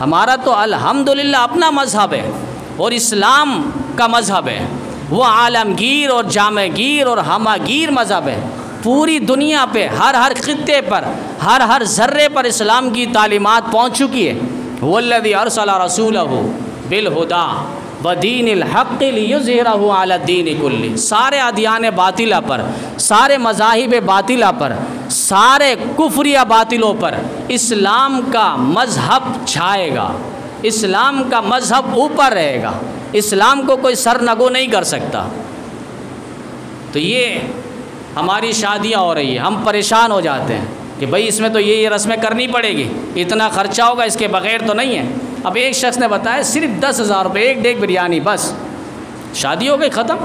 ہمارا تو الحمدللہ اپنا مذہب ہے اور اسلام کا مذہب ہے، وہ عالمگیر اور جامع گیر اور ہمہ گیر مذہب ہے۔ پوری دنیا پہ ہر خطے پر ہر ذرے پر اسلام کی تعلیمات پہنچ چکی ہے۔ والذی ارسل رسولہ بالہدی ودین الحق لیظہرہ علی الدین کلہ، سارے ادیان باطلہ پر، سارے مذاہب باطلہ پر، سارے کفریہ باطلوں پر اسلام کا مذہب چھائے گا، اسلام کا مذہب اوپر رہے گا، اسلام کو کوئی سرنگو نہیں کر سکتا۔ تو یہ ہماری شادیاں ہو رہی ہیں، ہم پریشان ہو جاتے ہیں کہ بھئی اس میں تو یہ رسمیں کرنی پڑے گی، اتنا خرچہ ہوگا، اس کے بغیر تو نہیں ہے۔ اب ایک شخص نے بتایا صرف 10,000 روپے، ایک ڈیگ بریانی، بس شادی ہو گئی ختم۔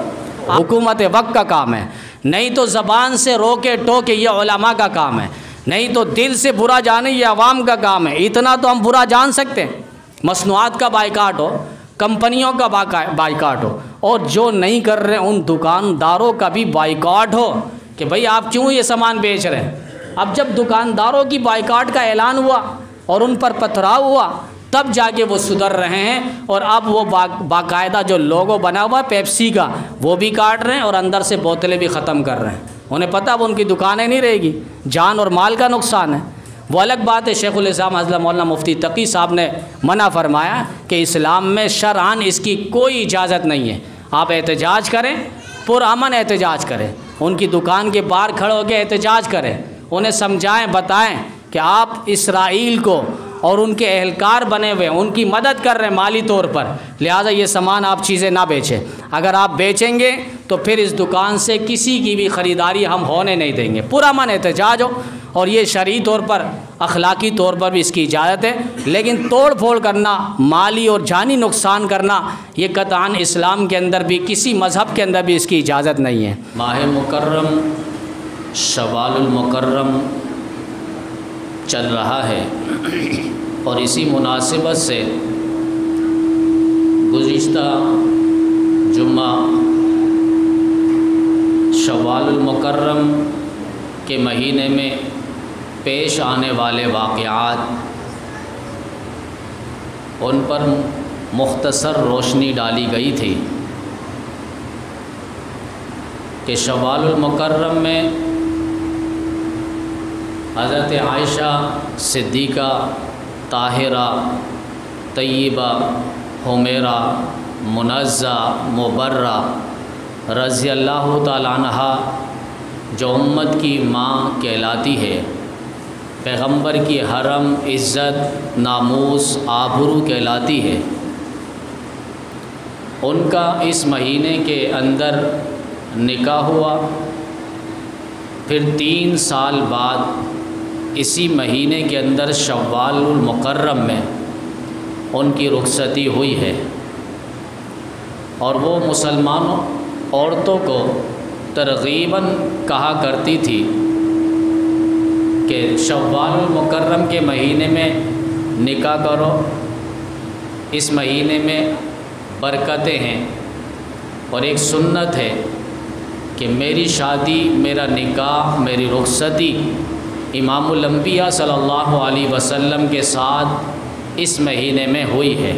حکومت وقت کا کام ہے، نہیں تو زبان سے روکے ٹوکے یہ علماء کا کام ہے، نہیں تو دل سے برا جانے یہ عوام کا کام ہے۔ اتنا تو ہم برا جان سکتے ہیں، مصنوعات کا بائیکاٹ ہو، کمپنیوں کا بائیکاٹ ہو، اور جو نہیں کر رہے ان دکانداروں کا بھی بائیکاٹ ہو کہ بھئی آپ کیوں یہ سامان بیچ رہے ہیں۔ اب جب دکانداروں کی بائیکاٹ کا اعلان ہوا اور ان پر پتھراؤ ہوا تب جا کے وہ سدھر رہے ہیں، اور اب وہ باقاعدہ جو لوگو بنا ہوا پیپسی کا وہ بھی کاٹ رہے ہیں اور اندر سے بوتلیں بھی ختم کر رہے ہیں۔ انہیں پتہ اب ان کی دکانیں نہیں رہے گی، جان اور مال کا نقصان ہے۔ وہ الگ بات ہے، شیخ الاسلام حضرت مولانا مفتی تقی صاحب نے منع فرمایا کہ اسلام میں شرعاً اس کی کوئی اجازت نہیں ہے۔ آپ احتجاج کریں، پرامن احتجاج کریں، ان کی دکان کے باہر کھڑے ہو کے احتجاج کریں، انہیں سمجھائیں، بتائیں کہ آپ اسرائیل کو اور ان کے اہلکار بنے ہوئے ان کی مدد کر رہے ہیں مالی طور پر، لہٰذا یہ سامان آپ چیزیں نہ بیچیں۔ اگر آپ بیچیں گے تو پھر اس دکان سے کسی کی بھی خریداری ہم ہونے نہیں دیں گے۔ پرامن احتجاج ہو، اور یہ شرعی طور پر، اخلاقی طور پر بھی اس کی اجازت ہے، لیکن توڑ پھوڑ کرنا، مالی اور جانی نقصان کرنا، یہ قطعاً اسلام کے اندر بھی، کسی مذہب کے اندر بھی اس کی اجازت نہیں ہے۔ ماہ مکرم شوال المکرم چل رہا ہے، اور اسی مناسبت سے گزشتہ جمعہ شوال المکرم کے مہینے میں پیش آنے والے واقعات، ان پر مختصر روشنی ڈالی گئی تھی کہ شوال المکرم میں حضرت عائشہ صدیقہ طاہرہ طیبہ حمیرہ منزہ مبرہ رضی اللہ تعالیٰ عنہا، جو امت کی ماں کہلاتی ہے، پیغمبر کی حرم، عزت، ناموس، آبرو کہلاتی ہے، ان کا اس مہینے کے اندر نکاح ہوا۔ پھر 3 سال بعد اسی مہینے کے اندر شوال المکرم میں ان کی رخصتی ہوئی ہے، اور وہ مسلمانوں عورتوں کو ترغیباً کہا کرتی تھی کہ شوال المکرم کے مہینے میں نکاح کرو، اس مہینے میں برکتیں ہیں، اور ایک سنت ہے کہ میری شادی، میرا نکاح، میری رخصتی امام الانبیاء صلی اللہ علیہ وسلم کے ساتھ اس مہینے میں ہوئی ہے۔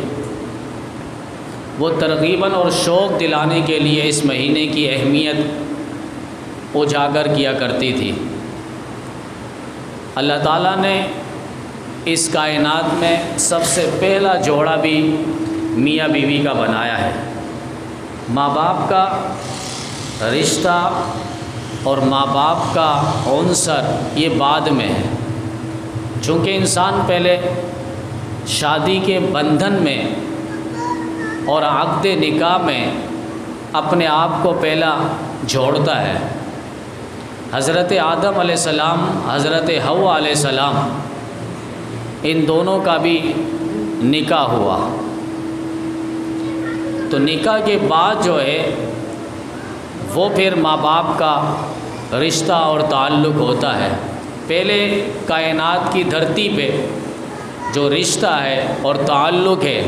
وہ ترغیباً اور شوق دلانے کے لیے اس مہینے کی اہمیت اجاگر کیا کرتی تھی۔ اللہ تعالیٰ نے اس کائنات میں سب سے پہلا جوڑا بھی میاں بیوی کا بنایا ہے۔ ماں باپ کا رشتہ اور ماں باپ کا عنصر یہ بعد میں ہے، چونکہ انسان پہلے شادی کے بندھن میں اور عقد نکاح میں اپنے آپ کو پہلا جوڑتا ہے۔ حضرت آدم علیہ السلام، حضرت حوا علیہ السلام، ان دونوں کا بھی نکاح ہوا۔ تو نکاح کے بعد جو ہے وہ پھر ماں باپ کا رشتہ اور تعلق ہوتا ہے۔ پہلے کائنات کی دھرتی پہ جو رشتہ ہے اور تعلق ہے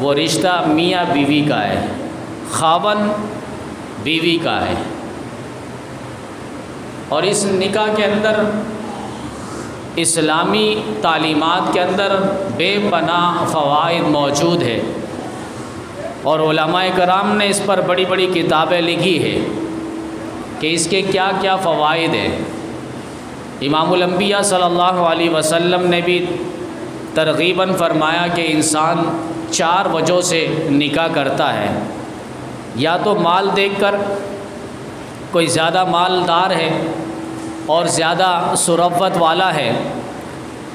وہ رشتہ میاں بیوی کا ہے، خاوند بیوی کا ہے، اور اس نکاح کے اندر اسلامی تعلیمات کے اندر بے پناہ فوائد موجود ہے، اور علماء کرام نے اس پر بڑی بڑی کتابیں لکھی ہے کہ اس کے کیا کیا فوائد ہیں۔ امام الانبیاء صلی اللہ علیہ وسلم نے بھی ترغیباً فرمایا کہ انسان 4 وجہ سے نکاح کرتا ہے، یا تو مال دیکھ کر، کوئی زیادہ مالدار ہے اور زیادہ ثروت والا ہے،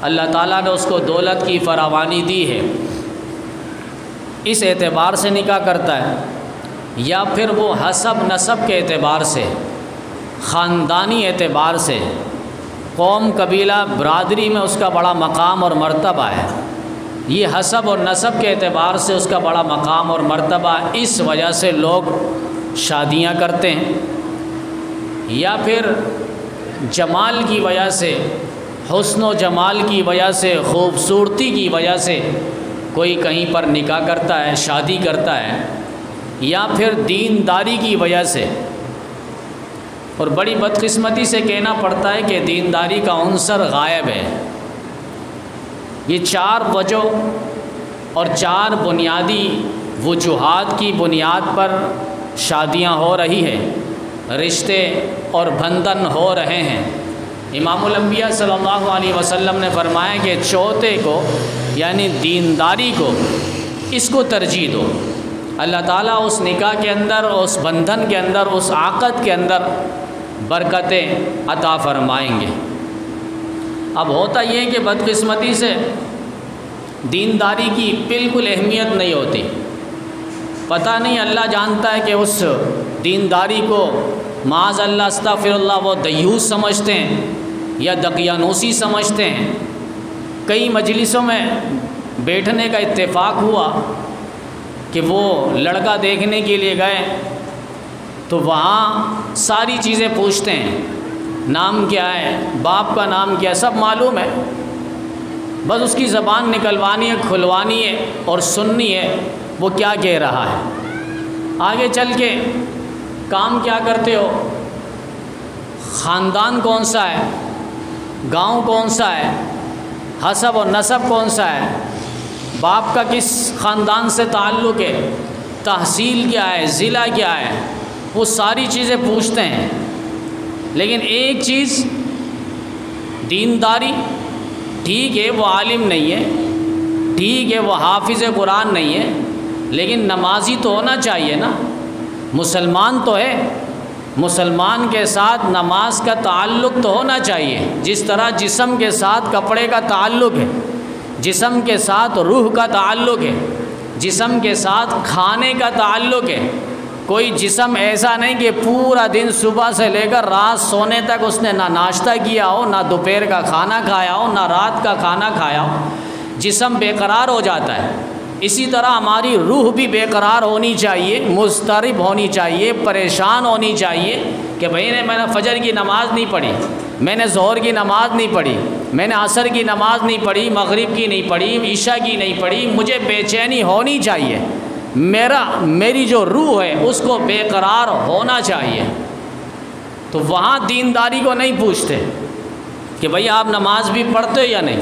اللہ تعالیٰ نے اس کو دولت کی فراوانی دی ہے، اس اعتبار سے نکاح کرتا ہے، یا پھر وہ حسب نسب کے اعتبار سے، خاندانی اعتبار سے، قوم قبیلہ برادری میں اس کا بڑا مقام اور مرتبہ ہے، یہ حسب اور نسب کے اعتبار سے اس کا بڑا مقام اور مرتبہ، اس وجہ سے لوگ شادیاں کرتے ہیں، یا پھر جمال کی وجہ سے، حسن و جمال کی وجہ سے، خوبصورتی کی وجہ سے کوئی کہیں پر نکاح کرتا ہے، شادی کرتا ہے، یا پھر دینداری کی وجہ سے۔ اور بڑی بدقسمتی سے کہنا پڑتا ہے کہ دینداری کا عنصر غائب ہے۔ یہ 4 وجہ اور 4 بنیادی وجوہات کی بنیاد پر شادیاں ہو رہی ہیں، رشتے اور بندھن ہو رہے ہیں۔ امام الانبیاء صلی اللہ علیہ وسلم نے فرمایا کہ چوتھے کو یعنی دینداری کو، اس کو ترجیح دو، اللہ تعالیٰ اس نکاح کے اندر، اس بندھن کے اندر، اس عقد کے اندر برکتیں عطا فرمائیں گے۔ اب ہوتا یہ ہے کہ بدقسمتی سے دینداری کی بالکل اہمیت نہیں ہوتی، پتہ نہیں، اللہ جانتا ہے کہ اس دینداری کو معاذ اللہ استغفر اللہ وہ دیوس سمجھتے ہیں یا دقیانوسی سمجھتے ہیں۔ کئی مجلسوں میں بیٹھنے کا اتفاق ہوا کہ وہ لڑکا دیکھنے کے لیے گئے تو وہاں ساری چیزیں پوچھتے ہیں، نام کیا ہے، باپ کا نام کیا ہے، سب معلوم ہے، بس اس کی زبان نکلوانی ہے، کھلوانی ہے اور سننی ہے وہ کیا کہہ رہا ہے۔ آگے چل کے کام کیا کرتے ہو، خاندان کون سا ہے، گاؤں کون سا ہے، حسب اور نسب کون سا ہے، باپ کا کس خاندان سے تعلق ہے، تحصیل کیا ہے، ضلع کیا ہے، وہ ساری چیزیں پوچھتے ہیں۔ لیکن ایک چیز، دینداری، ٹھیک ہے وہ عالم نہیں ہے، ٹھیک ہے وہ حافظ قرآن نہیں ہے، لیکن نمازی تو ہونا چاہیے نا، مسلمان تو ہے، مسلمان کے ساتھ نماز کا تعلق تو ہونا چاہیے، جس طرح جسم کے ساتھ کپڑے کا تعلق ہے، جسم کے ساتھ روح کا تعلق ہے، جسم کے ساتھ کھانے کا تعلق ہے۔ کوئی جسم ایسا نہیں کہ پورا دن صبح سے لے کر رات سونے تک اس نے نہ ناشتہ کیا ہو، نہ دوپہر کا کھانا کھایا ہو، نہ رات کا کھانا کھایا ہو، جسم بے قرار ہو جاتا ہے۔ اسی طرح ہماری روح بھی بے قرار ہونی چاہیے، مضطرب ہونی چاہیے، پریشان ہونی چاہیے کہ بھئی میں نے فجر کی نماز نہیں پڑھی، میں نے ظہر کی نماز نہیں پڑھی، میں نے عصر کی نماز نہیں پڑھی، مغرب کی نہیں پڑھی، عشاء کی نہیں پڑھی، مجھے بے چینی ہونی چاہیے، میری جو روح ہے اس کو بے قرار ہونا چاہیے۔ تو وہاں دینداری کو نہیں پوچھتے کہ بھئی آپ نماز بھی پڑھتے یا نہیں۔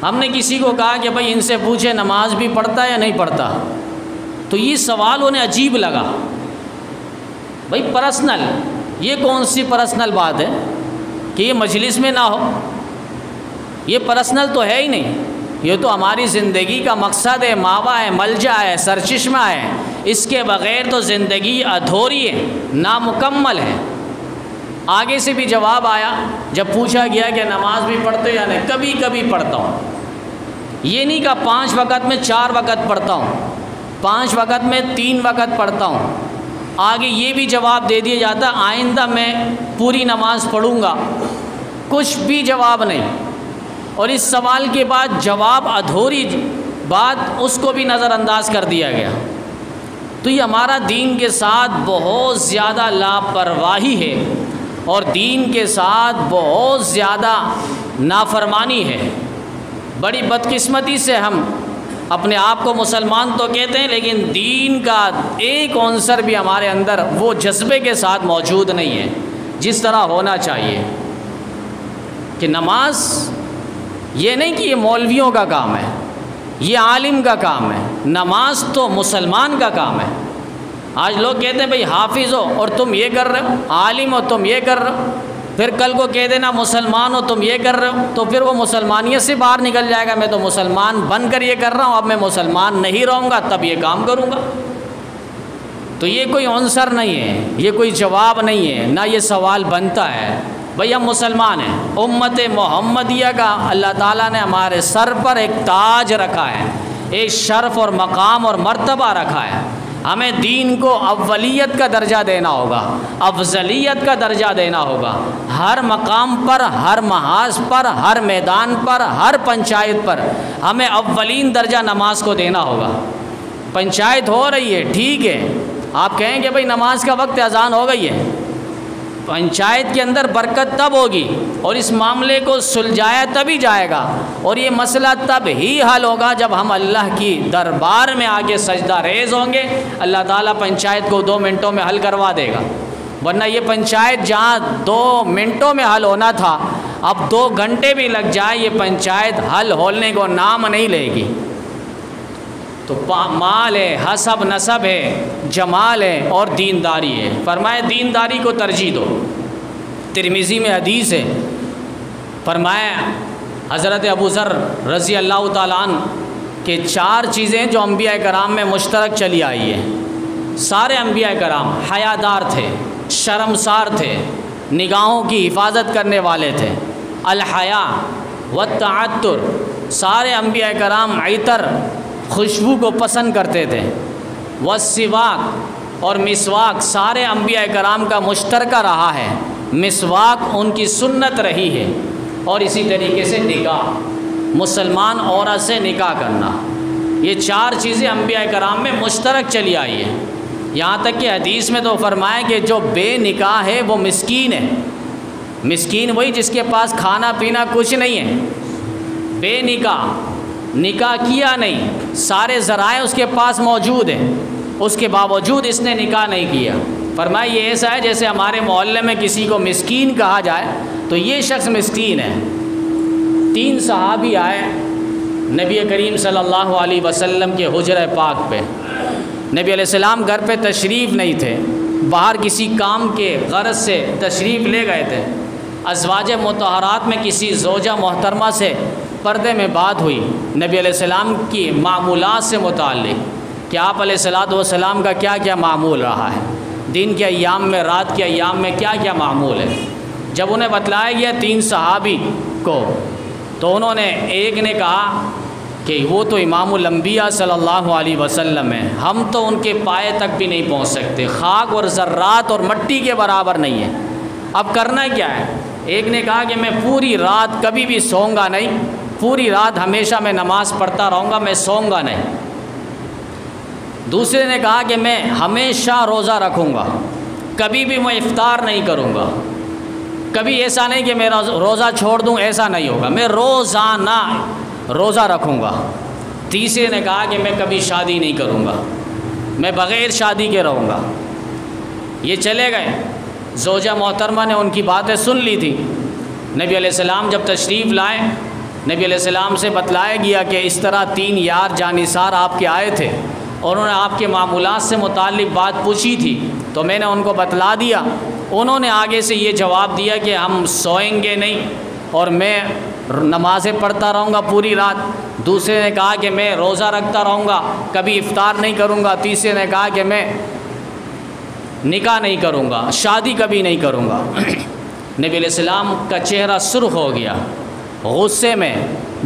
ہم نے کسی کو کہا کہ بھئی ان سے پوچھے نماز بھی پڑھتا ہے یا نہیں پڑھتا، تو یہ سوال انہیں عجیب لگا۔ بھئی پرسنل، یہ کون سی پرسنل بات ہے کہ یہ مجلس میں نہ ہو، یہ پرسنل تو ہے ہی نہیں، یہ تو ہماری زندگی کا مقصد ہے، ماوا ہے، ملجا ہے، سرچشمہ ہے، اس کے بغیر تو زندگی ادھوری ہے، نامکمل ہے۔ آگے سے بھی جواب آیا جب پوچھا گیا کہ نماز بھی پڑھتے یا نہیں، کبھی کبھی پڑھتا ہوں، یہ نہیں کہ 5 وقت میں 4 وقت پڑھتا ہوں، 5 وقت میں 3 وقت پڑھتا ہوں۔ آگے یہ بھی جواب دے دیا جاتا آئندہ میں پوری نماز پڑھوں گا، کچھ بھی جواب نہیں۔ اور اس سوال کے بعد جواب ادھوری بات اس کو بھی نظر انداز کر دیا گیا۔ تو یہ ہمارا دین کے ساتھ بہت زیادہ لاپرواہی ہے اور دین کے ساتھ بہت زیادہ نافرمانی ہے۔ بڑی بدقسمتی سے ہم اپنے آپ کو مسلمان تو کہتے ہیں، لیکن دین کا ایک عنصر بھی ہمارے اندر وہ جذبے کے ساتھ موجود نہیں ہے جس طرح ہونا چاہیے کہ نماز یہ نہیں کہ یہ مولویوں کا کام ہے، یہ عالم کا کام ہے، نماز تو مسلمان کا کام ہے۔ آج لوگ کہتے ہیں بھئی حافظ ہو اور تم یہ کر رہے ہو، عالم ہو تم یہ کر رہے ہو، پھر کل کو کہہ دینا مسلمان ہو تم یہ کر رہے ہو، تو پھر وہ مسلمانیت سے باہر نکل جائے گا۔ میں تو مسلمان بن کر یہ کر رہا ہوں، اب میں مسلمان نہیں رہوں گا تب یہ کام کروں گا۔ تو یہ کوئی عنصر نہیں ہے، یہ کوئی جواب نہیں ہے، نہ یہ سوال بنتا ہے۔ بھئی ہم مسلمان ہیں، امت محمدیہ کا اللہ تعالیٰ نے ہمارے سر پر ایک تاج رکھا ہے، ایک شرف اور مقام اور مرتبہ رکھا ہے۔ ہمیں دین کو اولیت کا درجہ دینا ہوگا، افضلیت کا درجہ دینا ہوگا، ہر مقام پر، ہر محاذ پر، ہر میدان پر، ہر پنچایت پر ہمیں اولین درجہ نماز کو دینا ہوگا۔ پنچایت ہو رہی ہے، ٹھیک ہے، آپ کہیں کہ بھئی نماز کا وقت اذان ہو گئی ہے، پنچایت کے اندر برکت تب ہوگی اور اس معاملے کو سلجھایا تبھی جائے گا، اور یہ مسئلہ تب ہی حل ہوگا جب ہم اللہ کی دربار میں آگے سجدہ ریز ہوں گے۔ اللہ تعالیٰ پنچایت کو 2 منٹوں میں حل کروا دے گا، ورنہ یہ پنچایت جہاں 2 منٹوں میں حل ہونا تھا اب 2 گھنٹے بھی لگ جائے، یہ پنچایت حل ہونے کو نام نہیں لے گی۔ تو مال ہے، حسب نسب ہے، جمال ہے اور دینداری ہے۔ فرمائے دینداری کو ترجیح دو۔ ترمذی میں حدیث ہے، فرمایا حضرت ابو ذر رضی اللہ تعالیٰ عنہ کہ 4 چیزیں جو انبیاء کرام میں مشترک چلی آئی ہیں۔ سارے انبیاء کرام حیادار تھے، شرمسار تھے، نگاہوں کی حفاظت کرنے والے تھے۔ الحیا والتعطر، سارے انبیاء کرام عطر، خوشبو کو پسند کرتے تھے۔ والسواک، اور مسواک سارے انبیاء کرام کا مشترکہ رہا ہے، مسواک ان کی سنت رہی ہے۔ اور اسی طریقے سے نکاح، مسلمان عورت سے نکاح کرنا، یہ 4 چیزیں انبیاء کرام میں مشترک چلی آئی ہیں۔ یہاں تک کہ حدیث میں تو فرمایا کہ جو بے نکاح ہے وہ مسکین ہے۔ مسکین وہی جس کے پاس کھانا پینا کچھ نہیں ہے۔ بے نکاح، نکاح کیا نہیں، سارے ذرائع اس کے پاس موجود ہیں، اس کے باوجود اس نے نکاح نہیں کیا۔ فرمایا یہ ایسا ہے جیسے ہمارے محلے میں کسی کو مسکین کہا جائے تو یہ شخص مسکین ہے۔ 3 صحابی آئے نبی کریم صلی اللہ علیہ وسلم کے حجرہ پاک پہ۔ نبی علیہ السلام گھر پہ تشریف نہیں تھے، باہر کسی کام کے غرض سے تشریف لے گئے تھے۔ ازواج مطہرات میں کسی زوجہ محترمہ سے پردے میں بات ہوئی نبی علیہ السلام کی معمولات سے متعلق کہ آپ علیہ الصلوۃ والسلام کا کیا کیا معمول رہا ہے، دن کے ایام میں، رات کے ایام میں کیا کیا معمول ہے۔ جب انہیں بتلایا گیا 3 صحابی کو، تو انہوں نے، ایک نے کہا کہ وہ تو امام الانبیاء صلی اللہ علیہ وسلم ہیں، ہم تو ان کے پائے تک بھی نہیں پہنچ سکتے، خاک اور ذرات اور مٹی کے برابر نہیں ہے، اب کرنا کیا ہے۔ ایک نے کہا کہ میں پوری رات کبھی بھی سوؤں گا نہیں، پوری رات ہمیشہ میں نماز پڑھتا رہوں گا، میں سوؤں گا نہیں۔ دوسرے نے کہا کہ میں ہمیشہ روزہ رکھوں گا، کبھی بھی میں افطار نہیں کروں گا، کبھی ایسا نہیں کہ میرا روزہ چھوڑ دوں، ایسا نہیں ہوگا، میں روزانہ روزہ رکھوں گا۔ تیسرے نے کہا کہ میں کبھی شادی نہیں کروں گا، میں بغیر شادی کے رہوں گا۔ یہ چلے گئے، زوجہ محترمہ نے ان کی باتیں سن لی تھی۔ نبی علیہ السلام جب تشریف لائے، نبی علیہ السلام سے بتلایا گیا کہ اس طرح 3 یار جانثار آپ کے آئے تھے اور انہوں نے آپ کے معمولات سے متعلق بات پوچھی تھی، تو میں نے ان کو بتلا دیا۔ انہوں نے آگے سے یہ جواب دیا کہ ہم سوئیں گے نہیں اور میں نمازیں پڑھتا رہوں گا پوری رات۔ دوسرے نے کہا کہ میں روزہ رکھتا رہوں گا، کبھی افطار نہیں کروں گا۔ تیسرے نے کہا کہ میں نکاح نہیں کروں گا، شادی کبھی نہیں کروں گا۔ نبی علیہ السلام کا چہرہ سرخ ہو گیا، غصے میں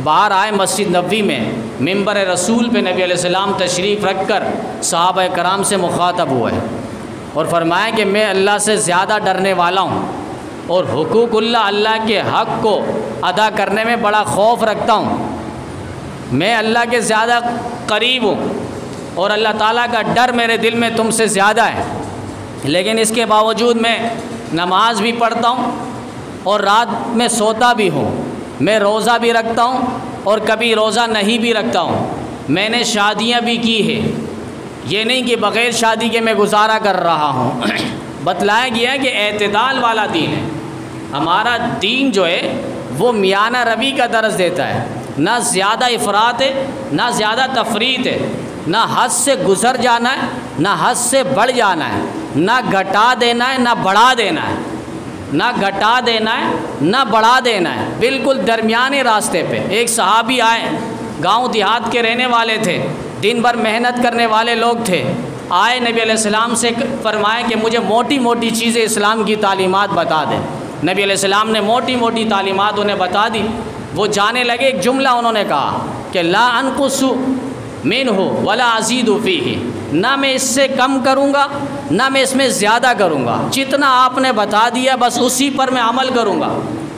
باہر آئے مسجد نبوی میں، منبر رسول پہ نبی علیہ السلام تشریف رکھ کر صحابہ کرام سے مخاطب ہوئے اور فرمایا کہ میں اللہ سے زیادہ ڈرنے والا ہوں اور حقوق اللہ کے حق کو ادا کرنے میں بڑا خوف رکھتا ہوں، میں اللہ کے زیادہ قریب ہوں اور اللہ تعالیٰ کا ڈر میرے دل میں تم سے زیادہ ہے، لیکن اس کے باوجود میں نماز بھی پڑھتا ہوں اور رات میں سوتا بھی ہوں، میں روزہ بھی رکھتا ہوں اور کبھی روزہ نہیں بھی رکھتا ہوں، میں نے شادیاں بھی کی ہے، یہ نہیں کہ بغیر شادی کے میں گزارا کر رہا ہوں۔ بتلایا گیا ہے کہ اعتدال والا دین ہے ہمارا، دین جو ہے وہ میانہ روی کا درس دیتا ہے، نہ زیادہ افراط ہے نہ زیادہ تفریط ہے، نہ حد سے گزر جانا ہے نہ حد سے بڑھ جانا ہے، نہ گھٹا دینا ہے نہ بڑھا دینا ہے، نہ گھٹا دینا ہے نہ بڑھا دینا ہے، بالکل درمیانے راستے پہ۔ ایک صحابی آئے، گاؤں دیہات کے رہنے والے تھے، دن بھر محنت کرنے والے لوگ تھے، آئے نبی علیہ السلام سے فرمائے کہ مجھے موٹی موٹی چیزیں اسلام کی تعلیمات بتا دیں۔ نبی علیہ السلام نے موٹی موٹی تعلیمات انہیں بتا دی۔ وہ جانے لگے، ایک جملہ انہوں نے کہا کہ لا انقص منہ ولا ازید فیہ، نہ میں اس سے کم کروں گا نہ میں اس میں زیادہ کروں گا، جتنا آپ نے بتا دیا بس اسی پر میں عمل کروں گا۔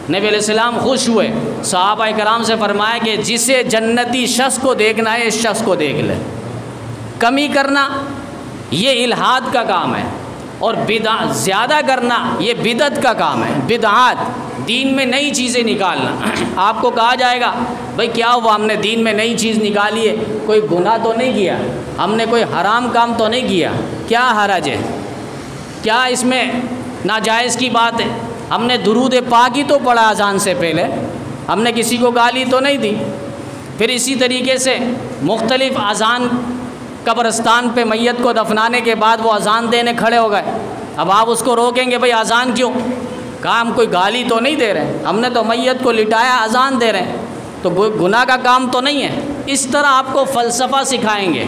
نبی علیہ السلام خوش ہوئے، صحابہ کرام سے فرمایا کہ جسے جنتی شخص کو دیکھنا ہے اس شخص کو دیکھ لے۔ کمی کرنا یہ الحاد کا کام ہے، اور بدعت زیادہ کرنا یہ بدعت کا کام ہے۔ بدعات دین میں نئی چیزیں نکالنا، آپ کو کہا جائے گا بھئی کیا ہوا، ہم نے دین میں نئی چیز نکالی ہے، کوئی گناہ تو نہیں کیا، ہم نے کوئی حرام کام تو نہیں کیا، کیا حرج ہے، کیا اس میں ناجائز کی بات ہے، ہم نے درود پاک ہی تو پڑھا اذان سے پہلے، ہم نے کسی کو گالی تو نہیں دی۔ پھر اسی طریقے سے مختلف اذان، قبرستان پہ میت کو دفنانے کے بعد وہ اذان دینے کھڑے ہو گئے، اب آپ اس کو روکیں گے بھئی اذان کیوں، کہا ہم کوئی گالی تو نہیں دے رہے، ہم نے تو میت کو لٹایا، اذان دے رہے ہیں، تو گناہ کا کام تو نہیں ہے۔ اس طرح آپ کو فلسفہ سکھائیں گے۔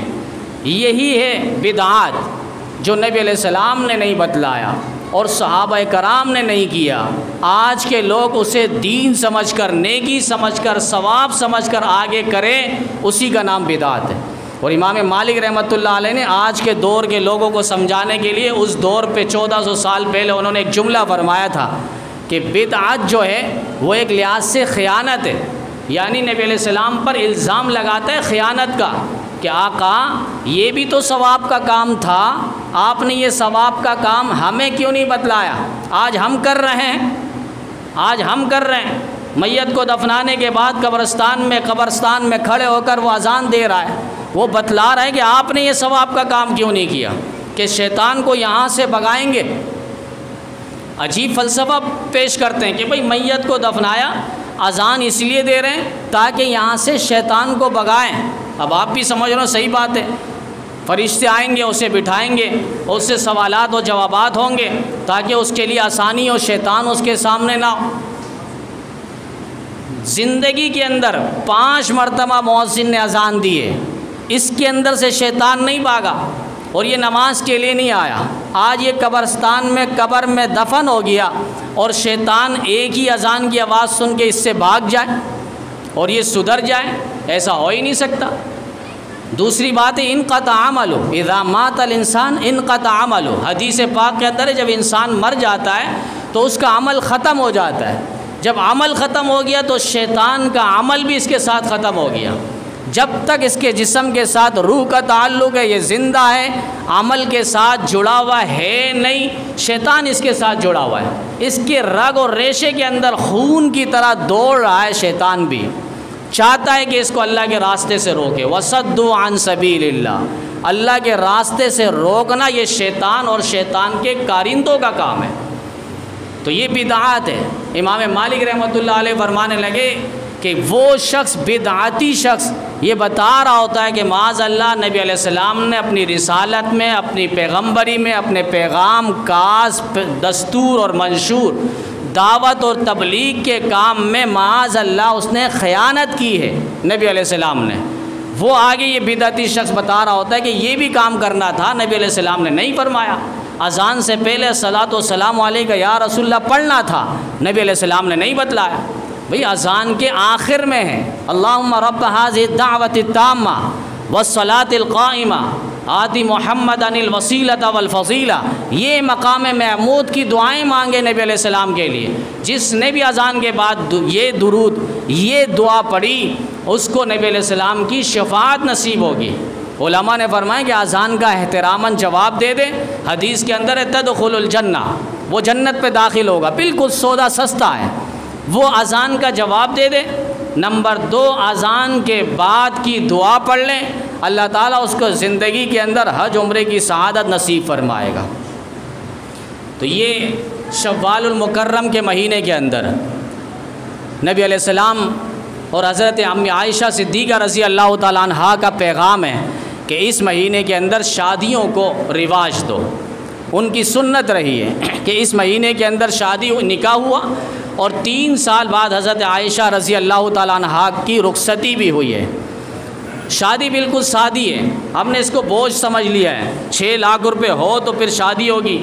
یہی ہے بدعات جو نبی علیہ السلام نے نہیں بتلایا اور صحابہ کرام نے نہیں کیا۔ آج کے لوگ اسے دین سمجھ کر، نیکی سمجھ کر، ثواب سمجھ کر آگے کریں، اسی کا نام بدعت ہے۔ اور امام مالک رحمۃ اللہ علیہ نے آج کے دور کے لوگوں کو سمجھانے کے لیے اس دور پہ 1400 سال پہلے انہوں نے ایک جملہ فرمایا تھا کہ بدعت جو ہے وہ ایک لحاظ سے خیانت ہے، یعنی نبی علیہ السلام پر الزام لگاتا ہے خیانت کا کہ آقا یہ بھی تو ثواب کا کام تھا، آپ نے یہ ثواب کا کام ہمیں کیوں نہیں بتلایا، آج ہم کر رہے ہیں، میت کو دفنانے کے بعد قبرستان میں کھڑے ہو کر وہ اذان دے رہا ہے، وہ بتلا رہا ہے کہ آپ نے یہ ثواب کا کام کیوں نہیں کیا، کہ شیطان کو یہاں سے بھگائیں گے۔ عجیب فلسفہ پیش کرتے ہیں کہ بھئی میت کو دفنایا، اذان اس لیے دے رہے ہیں تاکہ یہاں سے شیطان کو بھگائیں۔ اب آپ بھی سمجھ رہے ہو صحیح بات ہے، فرشتے آئیں گے، اسے بٹھائیں گے، اس سے سوالات و جوابات ہوں گے تاکہ اس کے لیے آسانی ہو، شیطان اس کے سامنے نہ ہو۔ زندگی کے اندر 5 مرتبہ مؤذن نے اذان دی ہے، اس کے اندر سے شیطان نہیں بھاگا اور یہ نماز کے لیے نہیں آیا۔ آج یہ قبرستان میں قبر میں دفن ہو گیا اور شیطان ایک ہی اذان کی آواز سن کے اس سے بھاگ جائے اور یہ سدھر جائے، ایسا ہو ہی نہیں سکتا۔ دوسری بات ہے انقطع عملہ، اذا مات الانسان انقطع عملہ، حدیث پاک کے اندر ہے جب انسان مر جاتا ہے تو اس کا عمل ختم ہو جاتا ہے، جب عمل ختم ہو گیا تو شیطان کا عمل بھی اس کے ساتھ ختم ہو گیا۔ جب تک اس کے جسم کے ساتھ روح کا تعلق ہے، یہ زندہ ہے، عمل کے ساتھ جڑا ہوا ہے نہیں، شیطان اس کے ساتھ جڑا ہوا ہے، اس کے رگ اور ریشے کے اندر خون کی طرح دوڑ رہا ہے، شیطان بھی چاہتا ہے کہ اس کو اللہ کے راستے سے روکے۔ وَصَدُّوا عَن سَبِيلِ اللَّهِ، اللہ کے راستے سے روکنا یہ شیطان اور شیطان کے کارندوں کا کام ہے، تو یہ بدعات ہے۔ امام مالک رحمۃ اللہ علیہ فرمانے لگے کہ وہ شخص بدعاتی شخص یہ بتا رہا ہوتا ہے کہ معاذ اللہ نبی علیہ السلام نے اپنی رسالت میں، اپنی پیغمبری میں، اپنے پیغام، کاس، دستور اور منشور، دعوت اور تبلیغ کے کام میں معاذ اللہ اس نے خیانت کی ہے نبی علیہ السلام نے۔ وہ آگے یہ بدعتی شخص بتا رہا ہوتا ہے کہ یہ بھی کام کرنا تھا، نبی علیہ السلام نے نہیں فرمایا، اذان سے پہلے الصلاۃ والسلام علیک یا رسول اللہ پڑھنا تھا، نبی علیہ السلام نے نہیں بتلایا۔ بھئی اذان کے آخر میں ہے اللہم رب ھذہ الدعوۃ التامہ والصلاۃ القائمہ آتی محمدً الوسیلۃ والفضیلہ، یہ مقام محمود کی دعائیں مانگے نبی علیہ السلام کے لیے۔ جس نے بھی اذان کے بعد یہ درود، یہ دعا پڑھی، اس کو نبی علیہ السلام کی شفاعت نصیب ہوگی۔ علماء نے فرمایا کہ اذان کا احتراماً جواب دے دیں، حدیث کے اندر ہے تدخل الجنہ، وہ جنت پہ داخل ہوگا، بالکل سودا سستا ہے، وہ اذان کا جواب دے دے۔ نمبر 2، اذان کے بعد کی دعا پڑھ لیں، اللہ تعالیٰ اس کو زندگی کے اندر حج عمرے کی سعادت نصیب فرمائے گا۔ تو یہ شوال المکرم کے مہینے کے اندر نبی علیہ السلام اور حضرت امی عائشہ صدیقہ رضی اللہ تعالیٰ عنہا کا پیغام ہے کہ اس مہینے کے اندر شادیوں کو رواج دو۔ ان کی سنت رہی ہے کہ اس مہینے کے اندر شادی نکاح ہوا، اور 3 سال بعد حضرت عائشہ رضی اللہ تعالیٰ عنہا کی رخصتی بھی ہوئی ہے۔ شادی بالکل سادی ہے، ہم نے اس کو بوجھ سمجھ لیا ہے۔ 6 لاکھ روپے ہو تو پھر شادی ہوگی،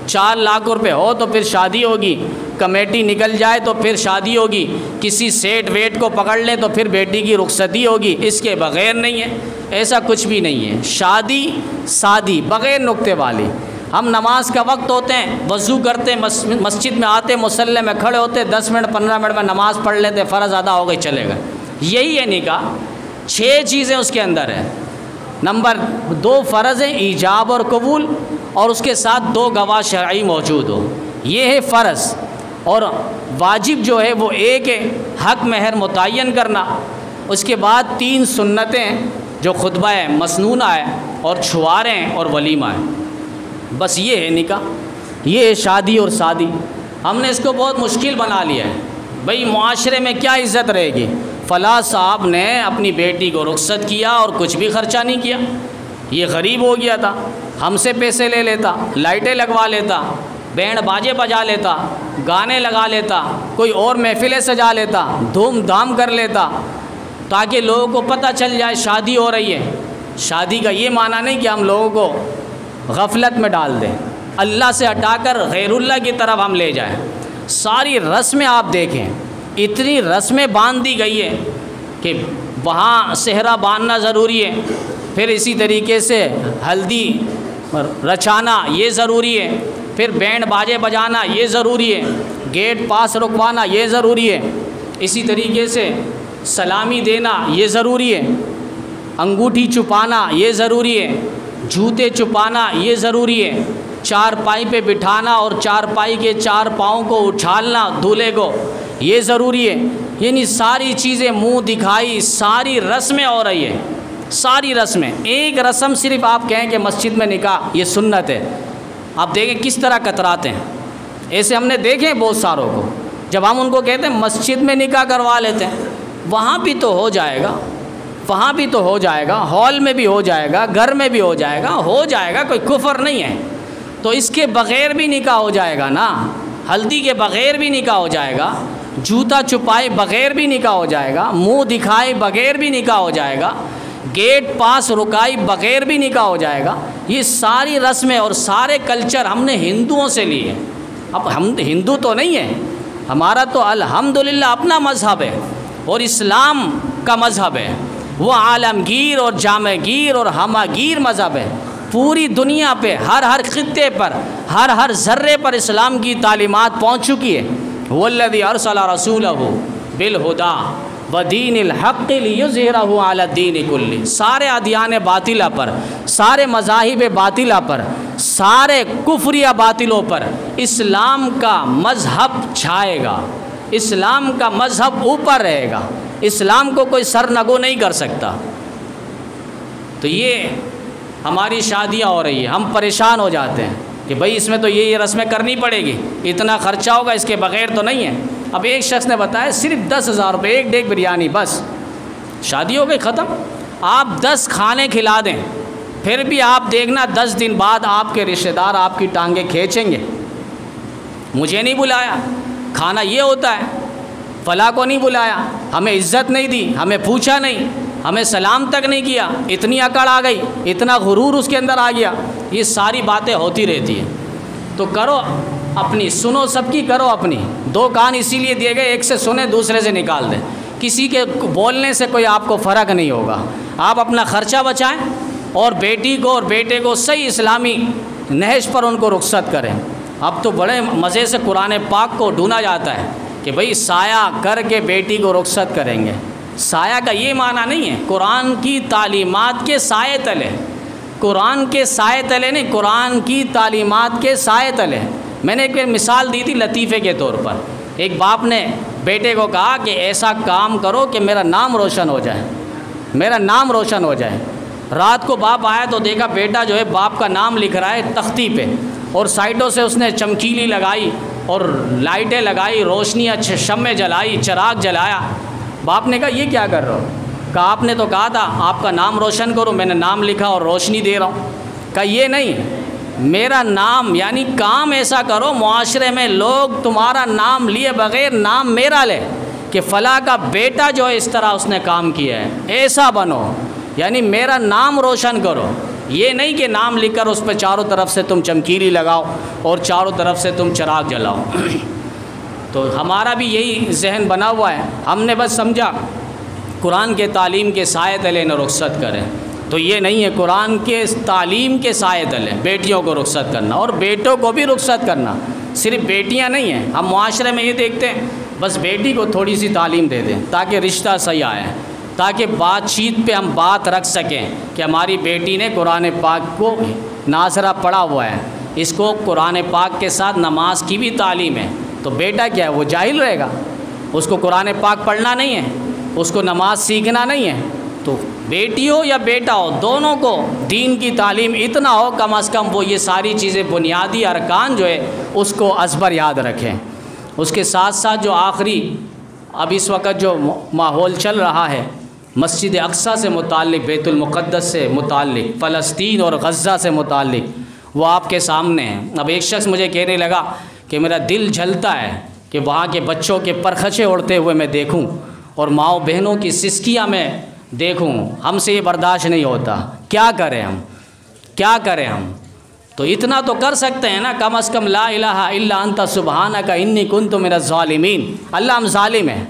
4 لاکھ روپے ہو تو پھر شادی ہوگی، کمیٹی نکل جائے تو پھر شادی ہوگی، کسی سیٹ ویٹ کو پکڑ لیں تو پھر بیٹی کی رخصتی ہوگی، اس کے بغیر نہیں ہے۔ ایسا کچھ بھی نہیں ہے، شادی سادی بغیر نقطے والی۔ ہم نماز کا وقت ہوتے ہیں، وضو کرتے، مسجد میں آتے، مصلی میں کھڑے ہوتے، 10 منٹ 15 منٹ میں نماز پڑھ لیتے، فرض ادا ہو گئی، چلے گئے۔ یہی ہے نکاح۔ 6 چیزیں اس کے اندر ہیں۔ نمبر 2 فرض ہیں، ایجاب اور قبول، اور اس کے ساتھ 2 گواہ شرعی موجود ہو، یہ ہے فرض۔ اور واجب جو ہے وہ ایک ہے، حق مہر متعین کرنا۔ اس کے بعد 3 سنتیں جو خطبہ ہے، مسنونہ ہے، اور چھواریں ہیں، اور ولیمہ ہے۔ بس یہ ہے نکاح، یہ ہے شادی اور سادی۔ ہم نے اس کو بہت مشکل بنا لیا ہے۔ بھئی معاشرے میں کیا عزت رہے گی؟ فلاں صاحب نے اپنی بیٹی کو رخصت کیا اور کچھ بھی خرچہ نہیں کیا، یہ غریب ہو گیا تھا، ہم سے پیسے لے لیتا، لائٹیں لگوا لیتا، بینڈ باجے بجا لیتا، گانے لگا لیتا، کوئی اور محفلیں سجا لیتا، دھوم دھام کر لیتا، تاکہ لوگوں کو پتہ چل جائے شادی ہو رہی ہے۔ شادی کا یہ معنی نہیں کہ ہم لوگوں کو غفلت میں ڈال دیں، اللہ سے ہٹا کر غیر اللہ کی طرف ہم لے جائیں۔ ساری رسمیں آپ دیکھیں، اتنی رسمیں باندھ دی گئی ہے کہ وہاں صحرا باندھنا ضروری ہے، پھر اسی طریقے سے ہلدی رچانا یہ ضروری ہے، پھر بینڈ باجے بجانا یہ ضروری ہے، گیٹ پاس رکوانا یہ ضروری ہے، اسی طریقے سے سلامی دینا یہ ضروری ہے، انگوٹھی چھپانا یہ ضروری ہے، جوتے چھپانا یہ ضروری ہے، 4 پائی پہ بٹھانا اور 4 پائی کے 4 پاؤں کو اچھالنا دولہے کو یہ ضروری ہے۔ یعنی ساری چیزیں، منہ دکھائی، ساری رسمیں ہو رہی ہے، ساری رسمیں۔ ایک رسم صرف آپ کہیں کہ مسجد میں نکاح یہ سنت ہے، آپ دیکھیں کس طرح کتراتے ہیں۔ ایسے ہم نے دیکھے بہت ساروں کو، جب ہم ان کو کہتے ہیں مسجد میں نکاح کروا لیتے ہیں، وہاں بھی تو ہو جائے گا، وہاں بھی تو ہو جائے گا، ہال میں بھی ہو جائے گا، گھر میں بھی ہو جائے گا، کوئی کفر نہیں ہے۔ تو اس کے بغیر بھی نکاح ہو جائے گا نا، ہلدی کے بغیر بھی نکاح ہو جائے گا، جوتا چھپائے بغیر بھی نکاح ہو جائے گا، منہ دکھائے بغیر بھی نکاح ہو جائے گا، گیٹ پاس رکائی بغیر بھی نکاح ہو جائے گا۔ یہ ساری رسمیں اور سارے کلچر ہم نے ہندوؤں سے لیے۔ اب ہم ہندو تو نہیں ہیں، ہمارا تو الحمدللہ اپنا مذہب ہے اور اسلام کا مذہب ہے، وہ عالمگیر اور جامگیر اور ہماگیر مذہب ہے۔ پوری دنیا پہ ہر خطے پر، ہر ذرے پر اسلام کی تعلیمات پہنچ چکی ہے۔ والذی ارسل رسولہ بالہدی ودین الحق لیظہرہ علی الدین کلہ۔ سارے ادیان باطلہ پر، سارے مذاہب باطلہ پر، سارے کفریہ باطلوں پر اسلام کا مذہب چھائے گا، اسلام کا مذہب اوپر رہے گا، اسلام کو کوئی سرنگو نہیں کر سکتا۔ تو یہ ہماری شادیاں ہو رہی ہیں، ہم پریشان ہو جاتے ہیں کہ بھائی اس میں تو یہ رسمیں کرنی پڑے گی، اتنا خرچہ ہوگا، اس کے بغیر تو نہیں ہے۔ اب ایک شخص نے بتایا صرف 10,000 روپے، ایک ڈیگ بریانی، بس شادی ہو گئی ختم۔ آپ 10 کھانے کھلا دیں، پھر بھی آپ دیکھنا 10 دن بعد آپ کے رشتہ دار آپ کی ٹانگیں کھینچیں گے، مجھے نہیں بلایا۔ کھانا یہ ہوتا ہے، فلاں کو نہیں بلایا، ہمیں عزت نہیں دی، ہمیں پوچھا نہیں، ہمیں سلام تک نہیں کیا، اتنی اکڑ آ گئی، اتنا غرور اس کے اندر آ گیا۔ یہ ساری باتیں ہوتی رہتی ہیں۔ تو کرو اپنی، سنو سب کی، کرو اپنی۔ 2 کان اسی لیے دیے گئے، ایک سے سنیں دوسرے سے نکال دیں۔ کسی کے بولنے سے کوئی آپ کو فرق نہیں ہوگا۔ آپ اپنا خرچہ بچائیں اور بیٹی کو اور بیٹے کو صحیح اسلامی نہج پر ان کو رخصت کریں۔ اب تو بڑے مزے سے قرآن پاک کو ڈھونڈا جاتا ہے کہ بھئی سایہ کر کے بیٹی کو رخصت کریں گے۔ سایہ کا یہ معنی نہیں ہے قرآن کی تعلیمات کے سائے تلے، قرآن کے سائے تلے نہیں، قرآن کی تعلیمات کے سائے تلے۔ میں نے ایک مثال دی تھی لطیفے کے طور پر۔ ایک باپ نے بیٹے کو کہا کہ ایسا کام کرو کہ میرا نام روشن ہو جائے، میرا نام روشن ہو جائے۔ رات کو باپ آیا تو دیکھا بیٹا جو ہے باپ کا نام لکھ رہا ہے تختی پہ، اور سائڈوں سے اس نے چمکیلی لگائی اور لائٹیں لگائی، روشنیاں شمع جلائی، چراغ جلایا۔ باپ نے کہا یہ کیا کر رہے ہو؟ کہا آپ نے تو کہا تھا آپ کا نام روشن کرو، میں نے نام لکھا اور روشنی دے رہا ہوں۔ کہا یہ نہیں، میرا نام یعنی کام ایسا کرو معاشرے میں لوگ تمہارا نام لیے بغیر نام میرا لے کہ فلاں کا بیٹا جو ہے اس طرح اس نے کام کیا ہے، ایسا بنو، یعنی میرا نام روشن کرو۔ یہ نہیں کہ نام لکھ کر اس پہ چاروں طرف سے تم چمکیلی لگاؤ اور چاروں طرف سے تم چراغ جلاؤ۔ تو ہمارا بھی یہی ذہن بنا ہوا ہے، ہم نے بس سمجھا قرآن کے تعلیم کے سائے تلے نہ رخصت کریں، تو یہ نہیں ہے، قرآن کے تعلیم کے سائے تلے بیٹیوں کو رخصت کرنا اور بیٹوں کو بھی رخصت کرنا، صرف بیٹیاں نہیں ہیں۔ ہم معاشرے میں یہ دیکھتے ہیں بس بیٹی کو تھوڑی سی تعلیم دے دیں تاکہ رشتہ صحیح آئے، تاکہ بات چیت پہ ہم بات رکھ سکیں کہ ہماری بیٹی نے قرآن پاک کو ناظرہ پڑھا ہوا ہے، اس کو قرآن پاک کے ساتھ نماز کی بھی تعلیم ہے۔ تو بیٹا کیا ہے، وہ جاہل رہے گا، اس کو قرآن پاک پڑھنا نہیں ہے، اس کو نماز سیکھنا نہیں ہے۔ تو بیٹی ہو یا بیٹا ہو، دونوں کو دین کی تعلیم اتنا ہو کم از کم وہ یہ ساری چیزیں بنیادی ارکان جو ہے اس کو ازبر یاد رکھیں۔ اس کے ساتھ ساتھ جو آخری اب اس وقت جو ماحول چل رہا ہے مسجد اقصیٰ سے متعلق، بیت المقدس سے متعلق، فلسطین اور غزہ سے متعلق، وہ آپ کے سامنے ہیں۔ اب ایک شخص مجھے کہنے لگا کہ میرا دل جلتا ہے کہ وہاں کے بچوں کے پرخچے اڑتے ہوئے میں دیکھوں اور ماؤں بہنوں کی سسکیاں میں دیکھوں، ہم سے یہ برداشت نہیں ہوتا، کیا کریں ہم، کیا کریں ہم؟ تو اتنا تو کر سکتے ہیں نا کم از کم، لا الہ الا انت سبحانک انی کنت من الظالمین۔ اللہ ہم ظالم ہیں،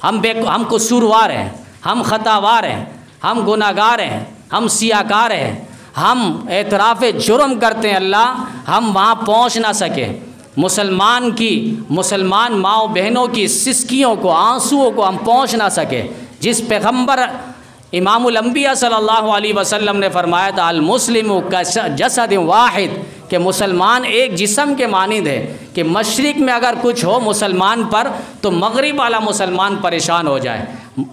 ہم قصوروار ہیں، ہم خطاوار ہیں، ہم گناہگار ہیں، ہم سیاہکار ہیں، ہم اعتراف جرم کرتے ہیں اللہ، ہم وہاں پہنچ نہ سکے۔ مسلمان ماؤں بہنوں کی سسکیوں کو، آنسوؤں کو ہم پہنچ نہ سکے۔ جس پیغمبر امام الانبیاء صلی اللہ علیہ وسلم نے فرمایا تھا المسلم کجسد واحد، کہ مسلمان ایک جسم کے مانند ہے، کہ مشرق میں اگر کچھ ہو مسلمان پر تو مغرب والا مسلمان پریشان ہو جائے،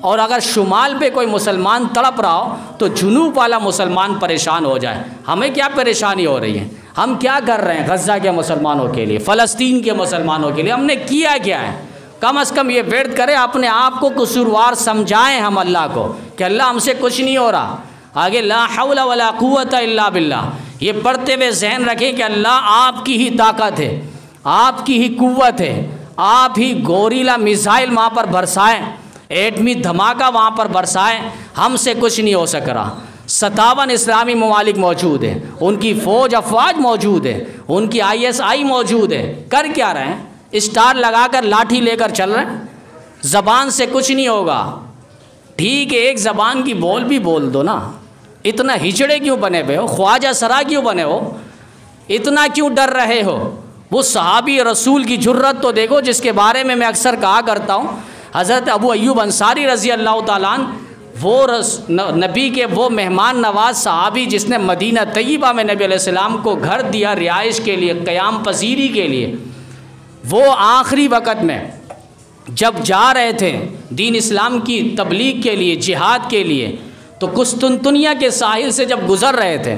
اور اگر شمال پہ کوئی مسلمان تڑپ رہا ہو تو جنوب والا مسلمان پریشان ہو جائے۔ ہمیں کیا پریشانی ہو رہی ہے؟ ہم کیا کر رہے ہیں غزہ کے مسلمانوں کے لیے، فلسطین کے مسلمانوں کے لیے؟ ہم نے کیا کیا ہے؟ کم از کم یہ ورد کریں، اپنے آپ کو قصوروار سمجھائیں ہم اللہ کو کہ اللہ ہم سے کچھ نہیں ہو رہا۔ آگے لا حول ولا قوت الا باللہ، یہ پڑھتے ہوئے ذہن رکھیں کہ اللہ آپ کی ہی طاقت ہے، آپ کی ہی قوت ہے، آپ ہی گوریلا میزائل وہاں پر برسائیں، ایٹمی دھماکہ وہاں پر برسائیں، ہم سے کچھ نہیں ہو سک رہا۔ 57 اسلامی ممالک موجود ہیں، ان کی فوج افواج موجود ہے، ان کی ISI موجود ہے، کر کیا رہے ہیں؟ اسٹار لگا کر لاٹھی لے کر چل رہے ہیں۔ زبان سے کچھ نہیں ہوگا، ٹھیک ہے ایک زبان کی بھی بول دو نا، اتنا ہجڑے کیوں بنے ہوئے ہو؟ خواجہ سرا کیوں بنے ہو؟ اتنا کیوں ڈر رہے ہو؟ وہ صحابی رسول کی جرت تو دیکھو جس کے بارے میں اکثر کہا کرتا ہوں، حضرت ابو ایوب انصاری رضی اللہ تعالیٰ عنہ، وہ نبی کے وہ مہمان نواز صحابی جس نے مدینہ طیبہ میں نبی علیہ السلام کو گھر دیا رہائش کے لیے، قیام پذیری کے لیے، وہ آخری وقت میں جب جا رہے تھے دین اسلام کی تبلیغ کے لیے، جہاد کے لیے، تو قسطنطنیہ کے ساحل سے جب گزر رہے تھے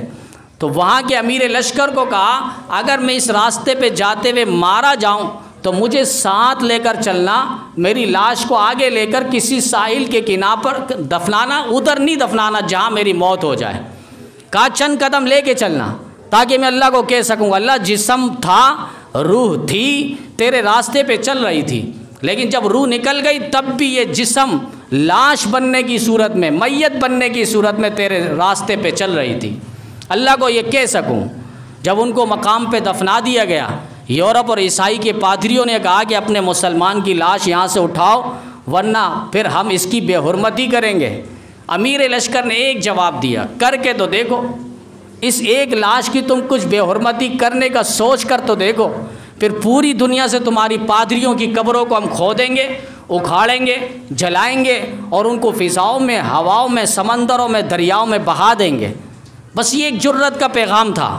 تو وہاں کے امیر لشکر کو کہا اگر میں اس راستے پہ جاتے ہوئے مارا جاؤں تو مجھے ساتھ لے کر چلنا، میری لاش کو آگے لے کر کسی ساحل کے کنارے پر دفنانا، ادھر نہیں دفنانا جہاں میری موت ہو جائے، کہا چند قدم لے کے چلنا تاکہ میں اللہ کو کہہ سکوں اللہ جسم تھا، روح تھی، تیرے راستے پہ چل رہی تھی، لیکن جب روح نکل گئی تب بھی یہ جسم لاش بننے کی صورت میں، میت بننے کی صورت میں تیرے راستے پہ چل رہی تھی، اللہ کو یہ کہہ سکوں۔ جب ان کو مقام پہ دفنا دیا گیا، یورپ اور عیسائی کے پادریوں نے کہا کہ اپنے مسلمان کی لاش یہاں سے اٹھاؤ ورنہ پھر ہم اس کی بے حرمتی کریں گے۔ امیر لشکر نے ایک جواب دیا، کر کے تو دیکھو، اس ایک لاش کی تم کچھ بے حرمتی کرنے کا سوچ کر تو دیکھو، پھر پوری دنیا سے تمہاری پادریوں کی قبروں کو ہم کھودیں گے، اکھاڑیں گے، جلائیں گے اور ان کو فضاؤں میں، ہواؤں میں، سمندروں میں، دریاؤں میں بہا دیں گے۔ بس یہ ایک جرت کا پیغام تھا۔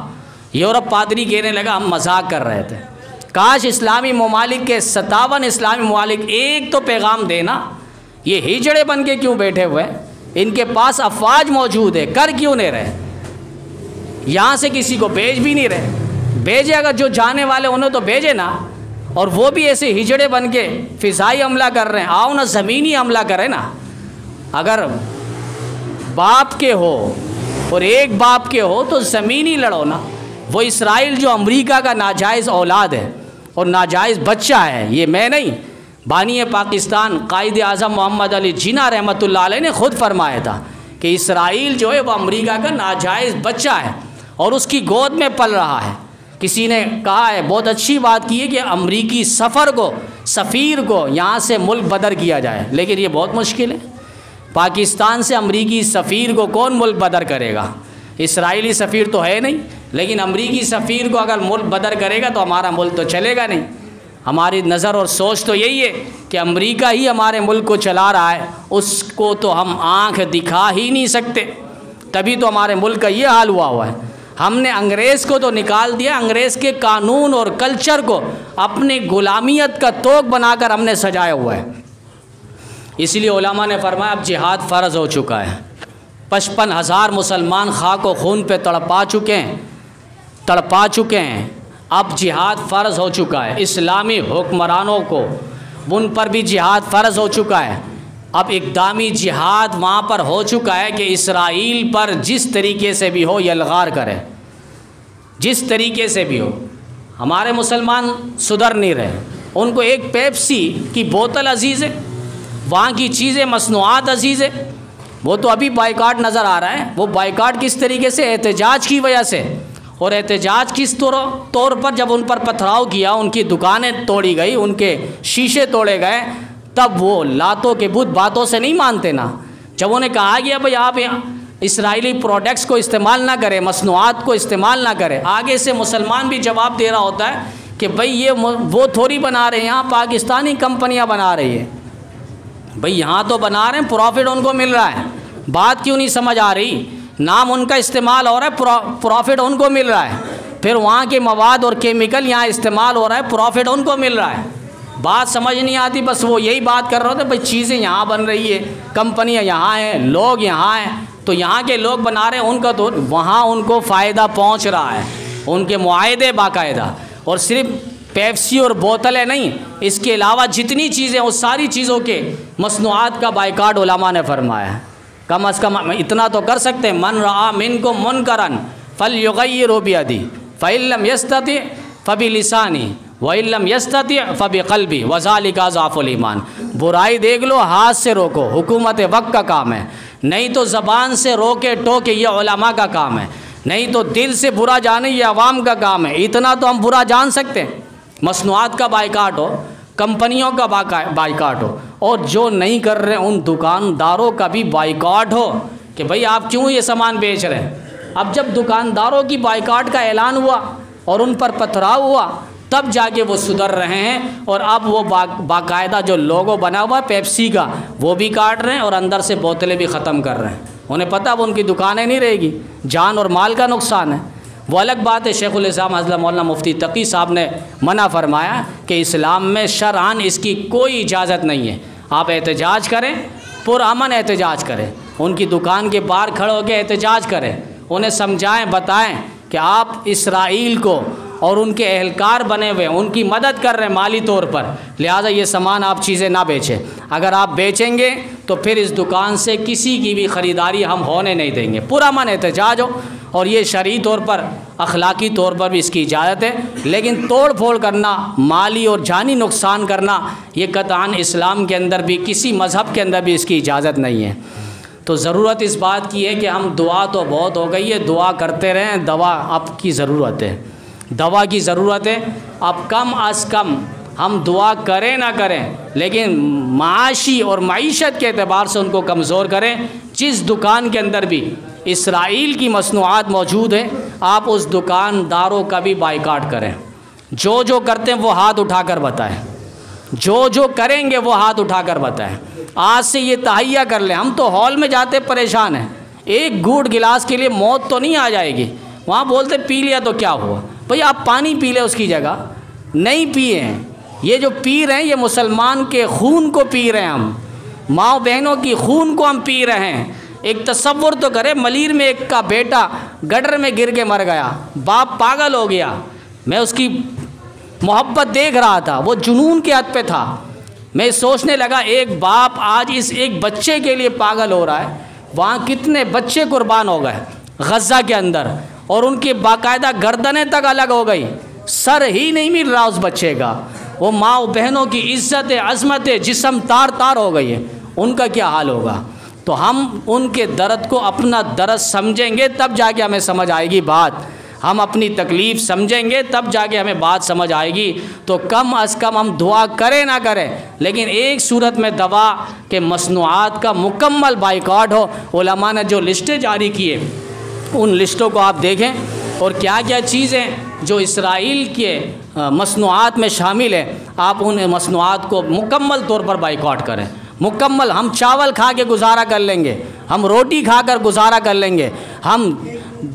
یورپ پادری کہنے لگا ہم مذاق کر رہے تھے، کاش اسلامی ممالک کے 57 اسلامی ممالک ایک تو پیغام دینا، یہ ہجڑے بن کے کیوں بیٹھے ہوئے؟ ان کے پاس افواج موجود ہے، کر کیوں نہیں رہے؟ یہاں سے کسی کو بھیج بھی نہیں رہے۔ بھیجے اگر جو جانے والے انہیں تو بھیجے نا، اور وہ بھی ایسے ہجڑے بن کے فضائی حملہ کر رہے ہیں. آؤ نا زمینی حملہ کریں نا. اگر باپ کے ہو اور ایک باپ کے ہو تو زمینی لڑو نا. وہ اسرائیل جو امریکہ کا ناجائز اولاد ہے اور ناجائز بچہ ہے، یہ میں نہیں، بانی پاکستان قائد اعظم محمد علی جناح رحمۃ اللہ علیہ نے خود فرمایا تھا کہ اسرائیل جو ہے وہ امریکہ کا ناجائز بچہ ہے اور اس کی گود میں پل رہا ہے. کسی نے کہا ہے، بہت اچھی بات کی ہے کہ امریکی سفیر کو یہاں سے ملک بدر کیا جائے، لیکن یہ بہت مشکل ہے. پاکستان سے امریکی سفیر کو کون ملک بدر کرے گا؟ اسرائیلی سفیر تو ہے نہیں، لیکن امریکی سفیر کو اگر ملک بدر کرے گا تو ہمارا ملک تو چلے گا نہیں. ہماری نظر اور سوچ تو یہی ہے کہ امریکہ ہی ہمارے ملک کو چلا رہا ہے، اس کو تو ہم آنکھ دکھا ہی نہیں سکتے. تبھی تو ہمارے ملک کا یہ حال ہوا ہے. ہم نے انگریز کو تو نکال دیا، انگریز کے قانون اور کلچر کو اپنے غلامیت کا توق بنا کر ہم نے سجایا ہوا ہے. اس لیے علماء نے فرمایا اب جہاد فرض ہو چکا ہے. 55,000 مسلمان خاک و خون پہ تڑپا چکے ہیں. اب جہاد فرض ہو چکا ہے. اسلامی حکمرانوں کو ان پر بھی جہاد فرض ہو چکا ہے. اب اقدامی جہاد وہاں پر ہو چکا ہے کہ اسرائیل پر جس طریقے سے بھی ہو یلغار کرے، جس طریقے سے بھی ہو. ہمارے مسلمان سدھر نہیں رہے. ان کو ایک پیپسی کی بوتل عزیز ہے، وہاں کی چیزیں مصنوعات عزیز ہے. وہ تو ابھی بائیکاٹ نظر آ رہا ہے. وہ بائیکاٹ کس طریقے سے؟ احتجاج کی وجہ سے. اور احتجاج کس طور پر؟ جب ان پر پتھراؤ کیا، ان کی دکانیں توڑی گئی، ان کے شیشے توڑے گئے، تب وہ لاتوں کے بت باتوں سے نہیں مانتے نا. جب انہیں کہا گیا بھئی آپ اسرائیلی پروڈکٹس کو استعمال نہ کریں، مصنوعات کو استعمال نہ کریں، آگے سے مسلمان بھی جواب دے رہا ہوتا ہے کہ بھئی یہ وہ تھوڑی بنا رہے ہیں، یہاں پاکستانی کمپنیاں بنا رہی ہیں. بھئی یہاں تو بنا رہے ہیں، پروفٹ ان کو مل رہا ہے. بات کیوں نہیں سمجھ آ رہی؟ نام ان کا استعمال ہو رہا ہے، پروفٹ ان کو مل رہا ہے. پھر وہاں کے مواد اور کیمیکل یہاں استعمال ہو رہا ہے، پروفٹ ان کو مل رہا ہے. بات سمجھ نہیں آتی. بس وہ یہی بات کر رہے ہوتے بھئی چیزیں یہاں بن رہی ہے، کمپنیاں یہاں ہیں، لوگ یہاں ہیں، تو یہاں کے لوگ بنا رہے ہیں، ان کا تو وہاں ان کو فائدہ پہنچ رہا ہے. ان کے معاہدے باقاعدہ. اور صرف پیپسی اور بوتلیں نہیں، اس کے علاوہ جتنی چیزیں اس ساری چیزوں کے مصنوعات کا بائیکاٹ علماء نے فرمایا ہے. کم از کم اتنا تو کر سکتے ہیں، من رعا منکم منکرا فلیغیرہ بیدی فإن لم یستطع فبلسانی وإن لم یستطع فبقلبی وذلک ضعف الایمان. برائی دیکھ لو، ہاتھ سے روکو، حکومت وقت کا کام ہے. نہیں تو زبان سے روکے ٹوکے، یہ علماء کا کام ہے. نہیں تو دل سے برا جانے، یہ عوام کا کام ہے. اتنا تو ہم برا جان سکتے ہیں. مصنوعات کا بائیکاٹ ہو، کمپنیوں کا بائیکاٹ ہو، اور جو نہیں کر رہے ان دکانداروں کا بھی بائیکاٹ ہو کہ بھئی آپ کیوں یہ سامان بیچ رہے ہیں. اب جب دکانداروں کی بائیکاٹ کا اعلان ہوا اور ان پر پتھراؤ ہوا، تب جا کے وہ سدھر رہے ہیں. اور اب وہ باقاعدہ جو لوگو بنا ہوا ہے پیپسی کا، وہ بھی کاٹ رہے ہیں اور اندر سے بوتلیں بھی ختم کر رہے ہیں. انہیں پتہ اب ان کی دکانیں نہیں رہے گی، جان اور مال کا نقصان ہے. وہ الگ بات ہے. شیخ الاسلام حضرت مولانا مفتی تقی صاحب نے منع فرمایا کہ اسلام میں شرعاً اس کی کوئی اجازت نہیں ہے. آپ احتجاج کریں، پرامن احتجاج کریں، ان کی دکان کے باہر کھڑے ہو کے احتجاج کریں، انہیں سمجھائیں، بتائیں کہ آپ اسرائیل کو اور ان کے اہلکار بنے ہوئے ان کی مدد کر رہے ہیں مالی طور پر، لہٰذا یہ سامان آپ چیزیں نہ بیچیں. اگر آپ بیچیں گے تو پھر اس دکان سے کسی کی بھی خریداری ہم ہونے نہیں دیں گے. پرامن احتجاج ہو، اور یہ شرعی طور پر، اخلاقی طور پر بھی اس کی اجازت ہے. لیکن توڑ پھوڑ کرنا، مالی اور جانی نقصان کرنا، یہ قطعاً اسلام کے اندر بھی، کسی مذہب کے اندر بھی اس کی اجازت نہیں ہے. تو ضرورت اس بات کی ہے کہ ہم دعا تو بہت ہو گئی ہے، دعا کرتے رہیں. دوا اب کی ضرورت ہے، دوا کی ضرورت ہے. اب کم از کم ہم دعا کریں نہ کریں، لیکن معاشی اور معیشت کے اعتبار سے ان کو کمزور کریں. جس دکان کے اندر بھی اسرائیل کی مصنوعات موجود ہیں، آپ اس دکانداروں کا بھی بائیکاٹ کریں. جو کرتے ہیں وہ ہاتھ اٹھا کر بتائیں، جو کریں گے وہ ہاتھ اٹھا کر بتائیں. آج سے یہ تہیہ کر لیں. ہم تو ہال میں جاتے پریشان ہیں، ایک گھونٹ گلاس کے لیے موت تو نہیں آ جائے گی. وہاں بولتے پی لیا تو کیا ہوا. بھئی آپ پانی پی لیں اس کی جگہ. نہیں پیے ہیں. یہ جو پی رہے ہیں یہ مسلمان کے خون کو پی رہے ہیں. ہم ماؤں بہنوں کی خون کو ہم پی رہے ہیں. ایک تصور تو کرے، ملیر میں ایک کا بیٹا گٹر میں گر کے مر گیا، باپ پاگل ہو گیا. میں اس کی محبت دیکھ رہا تھا، وہ جنون کے حد پہ تھا۔ میں سوچنے لگا ایک باپ آج اس ایک بچے کے لیے پاگل ہو رہا ہے، وہاں کتنے بچے قربان ہو گئے غزہ کے اندر، اور ان کی باقاعدہ گردنیں تک الگ ہو گئی، سر ہی نہیں مل رہا اس بچے کا۔ وہ ماں و بہنوں کی عزت عظمت جسم تار تار ہو گئی ہے، ان کا کیا حال ہوگا؟ تو ہم ان کے درد کو اپنا درد سمجھیں گے تب جا کے ہمیں سمجھ آئے گی بات، ہم اپنی تکلیف سمجھیں گے تب جا کے ہمیں بات سمجھ آئے گی۔ تو کم از کم ہم دعا کریں نہ کریں، لیکن ایک صورت میں دوا کہ مصنوعات کا مکمل بائیکاٹ ہو۔ علماء نے جو لسٹیں جاری کیے ان لسٹوں کو آپ دیکھیں، اور کیا کیا چیزیں جو اسرائیل کے مصنوعات میں شامل ہیں، آپ ان مصنوعات کو مکمل طور پر بائیکاٹ کریں۔ مکمل، ہم چاول کھا کے گزارا کر لیں گے، ہم روٹی کھا کر گزارا کر لیں گے، ہم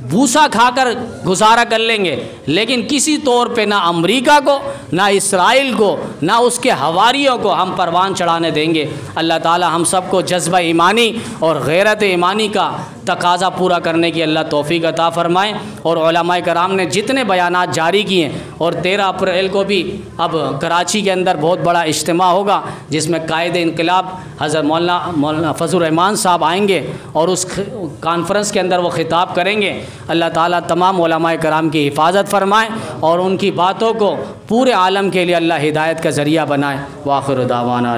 بھوسا کھا کر گزارا کر لیں گے، لیکن کسی طور پہ نہ امریکہ کو، نہ اسرائیل کو، نہ اس کے حواریوں کو ہم پروان چڑھانے دیں گے۔ اللہ تعالی ہم سب کو جذبہ ایمانی اور غیرت ایمانی کا تقاضا پورا کرنے کی اللہ توفیق عطا فرمائیں۔ اور علماء کرام نے جتنے بیانات جاری کیے ہیں، اور 13 اپریل کو بھی اب کراچی کے اندر بہت بڑا اجتماع ہوگا جس میں قائد انقلاب حضرت مولانا فضل الرحمان صاحب آئیں گے، اور اس کانفرنس کے اندر وہ خطاب کریں گے۔ اللہ تعالیٰ تمام علماء کرام کی حفاظت فرمائیں اور ان کی باتوں کو پورے عالم کے لیے اللہ ہدایت کا ذریعہ بنائے۔ وآخر دعوانا